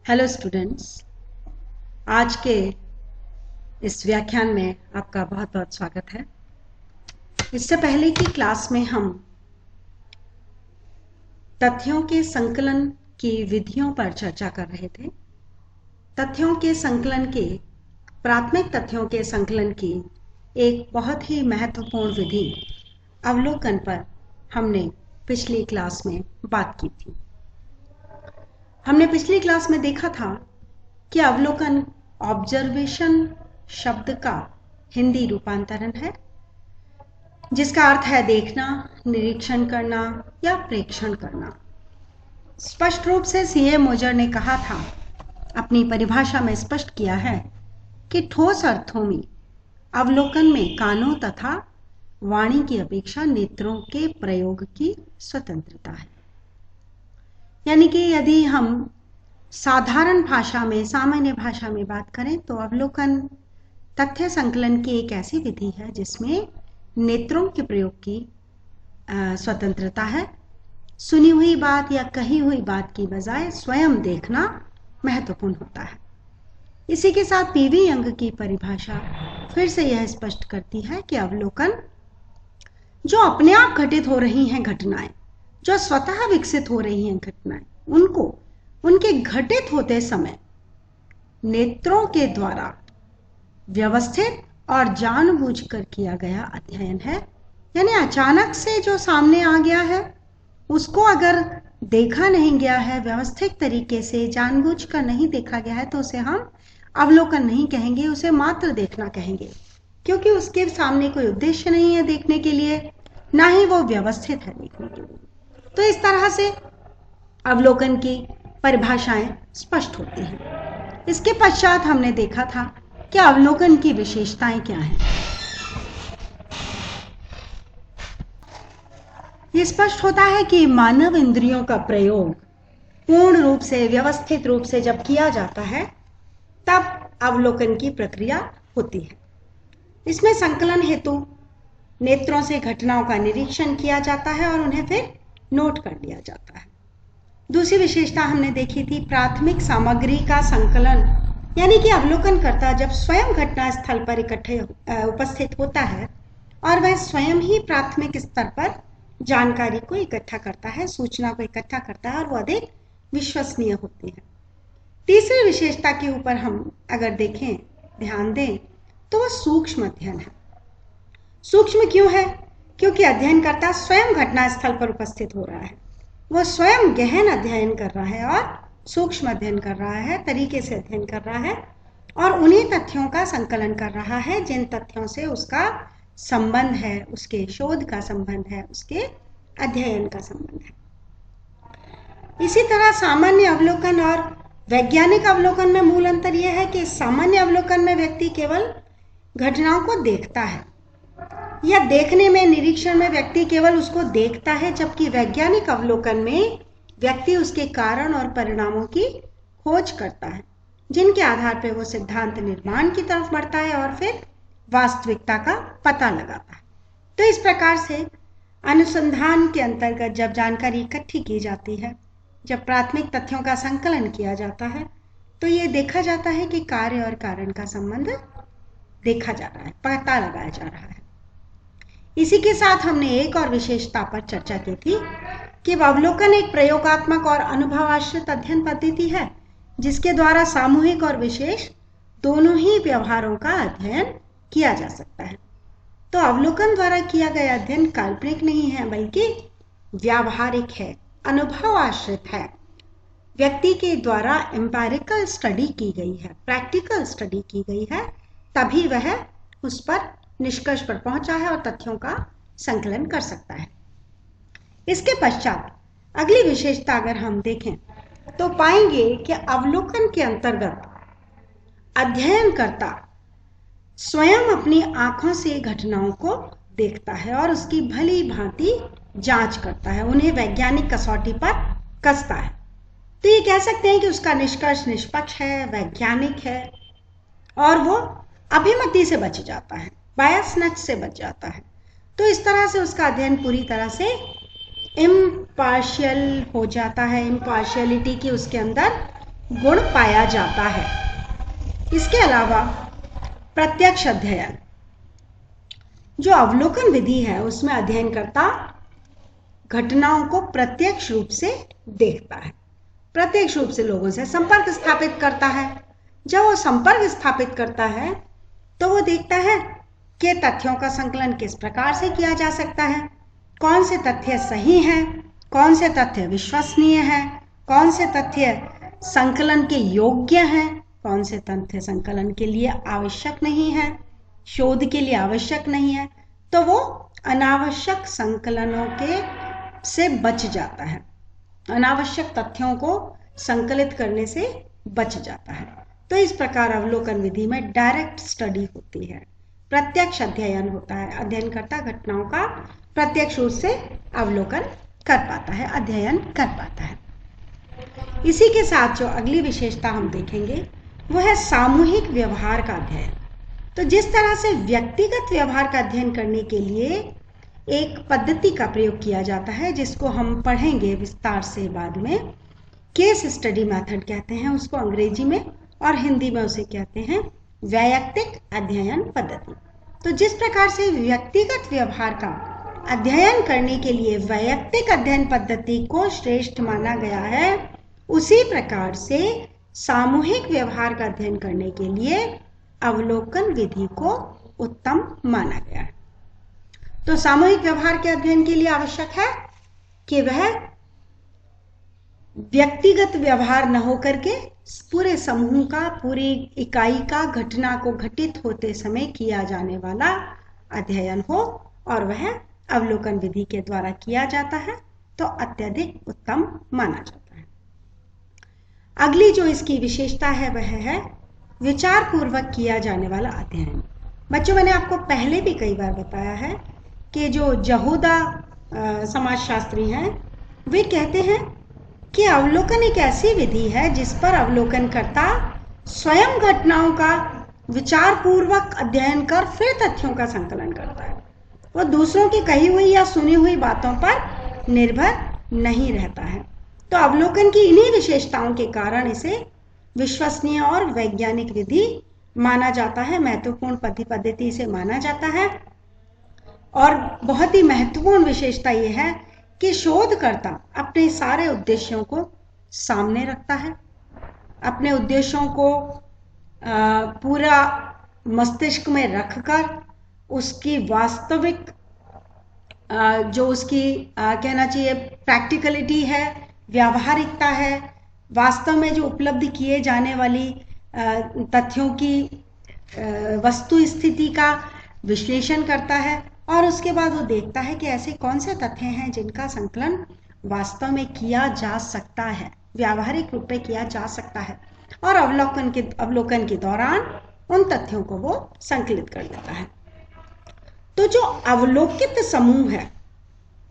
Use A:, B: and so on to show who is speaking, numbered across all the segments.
A: Hello students, आज के इस व्याख्यान में आपका बहुत बहुत स्वागत है। इससे पहले की क्लास में हम तथ्यों के संकलन की विधियों पर चर्चा कर रहे थे। तथ्यों के संकलन के प्राथमिक तथ्यों के संकलन की एक बहुत ही महत्वपूर्ण विधि अवलोकन पर हमने पिछली क्लास में बात की थी। हमने पिछली क्लास में देखा था कि अवलोकन ऑब्जर्वेशन शब्द का हिंदी रूपांतरण है, जिसका अर्थ है देखना, निरीक्षण करना या प्रेक्षण करना। स्पष्ट रूप से सीए मोजर ने कहा था, अपनी परिभाषा में स्पष्ट किया है कि ठोस अर्थों में अवलोकन में कानों तथा वाणी की अपेक्षा नेत्रों के प्रयोग की स्वतंत्रता है। यानी कि यदि हम साधारण भाषा में, सामान्य भाषा में बात करें तो अवलोकन तथ्य संकलन की एक ऐसी विधि है जिसमें नेत्रों के प्रयोग की स्वतंत्रता है। सुनी हुई बात या कही हुई बात की बजाय स्वयं देखना महत्वपूर्ण होता है। इसी के साथ पीवी यंग की परिभाषा फिर से यह स्पष्ट करती है कि अवलोकन जो अपने आप घटित हो रही हैं घटनाएं, जो स्वतः विकसित हो रही हैं घटनाएं, उनको उनके घटित होते समय नेत्रों के द्वारा व्यवस्थित और जानबूझकर किया गया अध्ययन है। यानी अचानक से जो सामने आ गया है उसको अगर देखा नहीं गया है, व्यवस्थित तरीके से जानबूझकर नहीं देखा गया है, तो उसे हम अवलोकन नहीं कहेंगे, उसे मात्र देखना कहेंगे, क्योंकि उसके सामने कोई उद्देश्य नहीं है देखने के लिए, ना ही वो व्यवस्थित है देखने के लिए। तो इस तरह से अवलोकन की परिभाषाएं स्पष्ट होती हैं। इसके पश्चात हमने देखा था कि अवलोकन की विशेषताएं क्या हैं। ये स्पष्ट होता है कि मानव इंद्रियों का प्रयोग पूर्ण रूप से, व्यवस्थित रूप से जब किया जाता है तब अवलोकन की प्रक्रिया होती है। इसमें संकलन हेतु नेत्रों से घटनाओं का निरीक्षण किया जाता है और उन्हें फिर नोट कर लिया जाता है। दूसरी विशेषता हमने देखी थी प्राथमिक सामग्री का संकलन, यानी कि अवलोकनकर्ता जब स्वयं घटना स्थल पर इकट्ठे उपस्थित होता है और वह स्वयं ही प्राथमिक स्तर पर जानकारी को इकट्ठा करता है, सूचना को इकट्ठा करता है और वो अधिक विश्वसनीय होती है। तीसरी विशेषता के ऊपर हम अगर देखें, ध्यान दें, तो वह सूक्ष्म अध्ययन है। सूक्ष्म क्यों है? क्योंकि अध्ययनकर्ता स्वयं घटना स्थल पर उपस्थित हो रहा है, वो स्वयं गहन अध्ययन कर रहा है और सूक्ष्म अध्ययन कर रहा है, तरीके से अध्ययन कर रहा है और उन्हीं तथ्यों का संकलन कर रहा है जिन तथ्यों से उसका संबंध है, उसके शोध का संबंध है, उसके अध्ययन का संबंध है। इसी तरह सामान्य अवलोकन और वैज्ञानिक अवलोकन में मूल अंतर यह है कि सामान्य अवलोकन में व्यक्ति केवल घटनाओं को देखता है, या देखने में, निरीक्षण में व्यक्ति केवल उसको देखता है, जबकि वैज्ञानिक अवलोकन में व्यक्ति उसके कारण और परिणामों की खोज करता है, जिनके आधार पर वो सिद्धांत निर्माण की तरफ बढ़ता है और फिर वास्तविकता का पता लगाता है। तो इस प्रकार से अनुसंधान के अंतर्गत जब जानकारी इकट्ठी की जाती है, जब प्राथमिक तथ्यों का संकलन किया जाता है, तो ये देखा जाता है कि कार्य और कारण का संबंध देखा जा रहा है, पता लगाया जा रहा है। इसी के साथ हमने एक और विशेषता पर चर्चा की थी कि अवलोकन एक प्रयोगात्मक और अनुभवाश्रित अध्ययन पद्धति है, जिसके द्वारा सामूहिक और विशेष दोनों ही व्यवहारों का अध्ययन किया जा सकता है। तो अवलोकन द्वारा किया गया अध्ययन काल्पनिक नहीं है, बल्कि व्यावहारिक है, अनुभव आश्रित है, व्यक्ति के द्वारा एम्पिरिकल स्टडी की गई है, प्रैक्टिकल स्टडी की गई है, तभी वह उस पर निष्कर्ष पर पहुंचा है और तथ्यों का संकलन कर सकता है। इसके पश्चात अगली विशेषता अगर हम देखें तो पाएंगे कि अवलोकन के अंतर्गत अध्ययनकर्ता स्वयं अपनी आंखों से घटनाओं को देखता है और उसकी भली भांति जांच करता है, उन्हें वैज्ञानिक कसौटी पर कसता है। तो ये कह सकते हैं कि उसका निष्कर्ष निष्पक्ष है, वैज्ञानिक है और वो अभिमति से बच जाता है, बायसनेस से बच जाता है। तो इस तरह से उसका अध्ययन पूरी तरह से इम्पार्शियल हो जाता है, इम्पार्शियलिटी की उसके अंदर गुण पाया जाता है। इसके अलावा प्रत्यक्ष अध्ययन, जो अवलोकन विधि है उसमें अध्ययनकर्ता घटनाओं को प्रत्यक्ष रूप से देखता है, प्रत्यक्ष रूप से लोगों से संपर्क स्थापित करता है। जब वो संपर्क स्थापित करता है तो वो देखता है कि तथ्यों का संकलन किस प्रकार से किया जा सकता है, कौन से तथ्य सही हैं, कौन से तथ्य विश्वसनीय हैं, कौन से तथ्य संकलन के योग्य हैं, कौन से तथ्य संकलन के लिए आवश्यक नहीं है, शोध के लिए आवश्यक नहीं है। तो वो अनावश्यक संकलनों के से बच जाता है, अनावश्यक तथ्यों को संकलित करने से बच जाता है। तो इस प्रकार अवलोकन विधि में डायरेक्ट स्टडी होती है, प्रत्यक्ष अध्ययन होता है। अध्ययनकर्ता घटनाओं का प्रत्यक्ष रूप से अवलोकन कर पाता है, अध्ययन कर पाता है। इसी के साथ जो अगली विशेषता हम देखेंगे वो है सामूहिक व्यवहार का अध्ययन। तो जिस तरह से व्यक्तिगत व्यवहार का अध्ययन करने के लिए एक पद्धति का प्रयोग किया जाता है, जिसको हम पढ़ेंगे विस्तार से बाद में, केस स्टडी मेथड कहते हैं उसको अंग्रेजी में, और हिंदी में उसे कहते हैं वैयक्तिक अध्ययन पद्धति। तो जिस प्रकार से व्यक्तिगत व्यवहार का अध्ययन करने के लिए वैयक्तिक अध्ययन पद्धति को श्रेष्ठ माना गया है, उसी प्रकार से सामूहिक व्यवहार का अध्ययन करने के लिए अवलोकन विधि को उत्तम माना गया है। तो सामूहिक व्यवहार के अध्ययन के लिए आवश्यक है कि वह व्यक्तिगत व्यवहार न होकर के पूरे समूह का, पूरी इकाई का, घटना को घटित होते समय किया जाने वाला अध्ययन हो, और वह अवलोकन विधि के द्वारा किया जाता है तो अत्यधिक उत्तम माना जाता है। अगली जो इसकी विशेषता है वह है विचार पूर्वक किया जाने वाला अध्ययन। बच्चों, मैंने आपको पहले भी कई बार बताया है कि जो यहूदा समाजशास्त्री हैं वे कहते हैं कि अवलोकन एक ऐसी विधि है जिस पर अवलोकनकर्ता स्वयं घटनाओं का विचार पूर्वक अध्ययन कर फिर तथ्यों का संकलन करता है। वो दूसरों की कही हुई या सुनी हुई बातों पर निर्भर नहीं रहता है। तो अवलोकन की इन्हीं विशेषताओं के कारण इसे विश्वसनीय और वैज्ञानिक विधि माना जाता है, महत्वपूर्ण पद्धति से माना जाता है। और बहुत ही महत्वपूर्ण विशेषता यह है कि शोधकर्ता अपने सारे उद्देश्यों को सामने रखता है, अपने उद्देश्यों को पूरा मस्तिष्क में रखकर उसकी वास्तविक जो उसकी कहना चाहिए प्रैक्टिकलिटी है, व्यावहारिकता है, वास्तव में जो उपलब्धि किए जाने वाली तथ्यों की वस्तु स्थिति का विश्लेषण करता है, और उसके बाद वो देखता है कि ऐसे कौन से तथ्य हैं जिनका संकलन वास्तव में किया जा सकता है, व्यावहारिक रूप में किया जा सकता है, और अवलोकन के दौरान उन तथ्यों को वो संकलित कर लेता है। तो जो अवलोकित समूह है,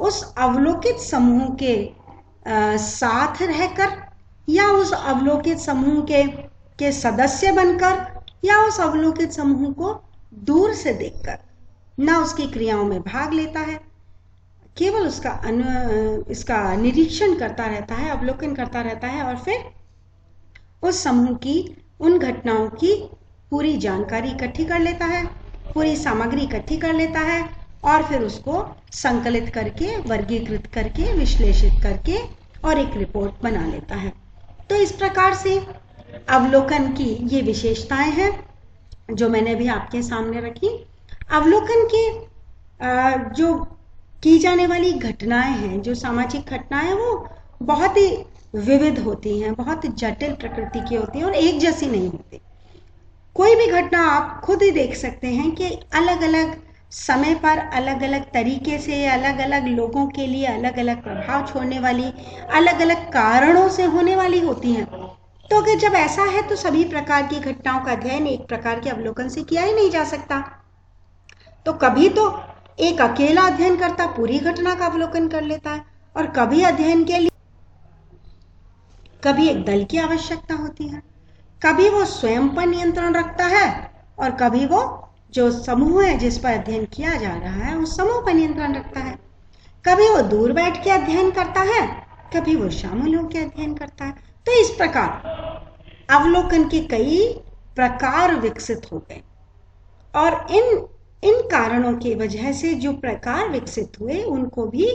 A: उस अवलोकित समूह के साथ रहकर या उस अवलोकित समूह के सदस्य बनकर या उस अवलोकित समूह को दूर से देखकर ना उसकी क्रियाओं में भाग लेता है, केवल इसका निरीक्षण करता रहता है, अवलोकन करता रहता है, और फिर उस समूह की उन घटनाओं की पूरी जानकारी इकट्ठी कर लेता है, पूरी सामग्री इकट्ठी कर लेता है, और फिर उसको संकलित करके, वर्गीकृत करके, विश्लेषित करके और एक रिपोर्ट बना लेता है। तो इस प्रकार से अवलोकन की ये विशेषताएं हैं जो मैंने भी आपके सामने रखी। अवलोकन के जो की जाने वाली घटनाएं हैं, जो सामाजिक घटनाएं, वो बहुत ही विविध होती हैं, बहुत ही जटिल प्रकृति की होती हैं और एक जैसी नहीं होती। कोई भी घटना आप खुद ही देख सकते हैं कि अलग अलग समय पर अलग अलग तरीके से, अलग अलग लोगों के लिए अलग अलग प्रभाव छोड़ने वाली, अलग अलग कारणों से होने वाली होती हैं। तो अगर जब ऐसा है तो सभी प्रकार की घटनाओं का अध्ययन एक प्रकार के अवलोकन से किया ही नहीं जा सकता। तो कभी तो एक अकेला अध्ययनकर्ता पूरी घटना का अवलोकन कर लेता है, और कभी अध्ययन के लिए कभी एक दल की आवश्यकता होती है, कभी वो स्वयं पर नियंत्रण रखता है, और कभी वो जो समूह है जिस पर अध्ययन किया जा रहा है उस समूह पर नियंत्रण रखता है। कभी वो दूर बैठ के अध्ययन करता है, कभी वो शामिल होकर अध्ययन करता है। तो इस प्रकार अवलोकन के कई प्रकार विकसित हो गए और इन कारणों की वजह से जो प्रकार विकसित हुए उनको भी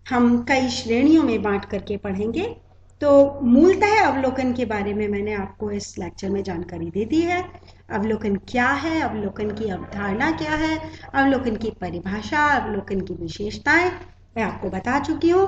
A: हम कई श्रेणियों में बांट करके पढ़ेंगे। तो मूलतः अवलोकन के बारे में मैंने आपको इस लेक्चर में जानकारी दे दी है। अवलोकन क्या है, अवलोकन की अवधारणा क्या है, अवलोकन की परिभाषा, अवलोकन की विशेषताएं मैं आपको बता चुकी हूँ।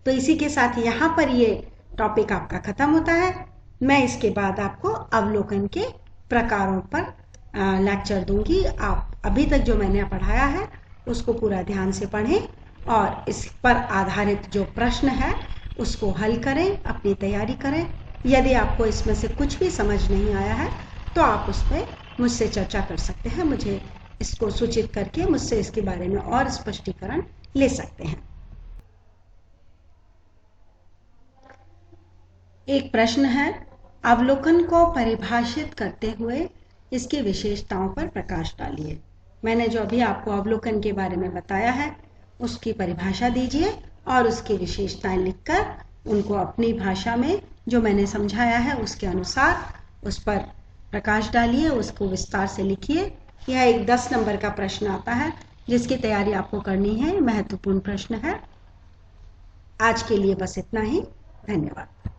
A: तो इसी के साथ यहाँ पर ये टॉपिक आपका खत्म होता है। मैं इसके बाद आपको अवलोकन के प्रकारों पर लेक्चर दूंगी। आप अभी तक जो मैंने पढ़ाया है उसको पूरा ध्यान से पढ़ें और इस पर आधारित जो प्रश्न है उसको हल करें, अपनी तैयारी करें। यदि आपको इसमें से कुछ भी समझ नहीं आया है तो आप उस पर मुझसे चर्चा कर सकते हैं, मुझे इसको सूचित करके मुझसे इसके बारे में और स्पष्टीकरण ले सकते हैं। एक प्रश्न है, अवलोकन को परिभाषित करते हुए इसकी विशेषताओं पर प्रकाश डालिए। मैंने जो अभी आपको अवलोकन के बारे में बताया है उसकी परिभाषा दीजिए और उसकी विशेषताएं लिखकर उनको अपनी भाषा में जो मैंने समझाया है उसके अनुसार उस पर प्रकाश डालिए, उसको विस्तार से लिखिए। यह एक 10 नंबर का प्रश्न आता है जिसकी तैयारी आपको करनी है, महत्वपूर्ण प्रश्न है। आज के लिए बस इतना ही। धन्यवाद।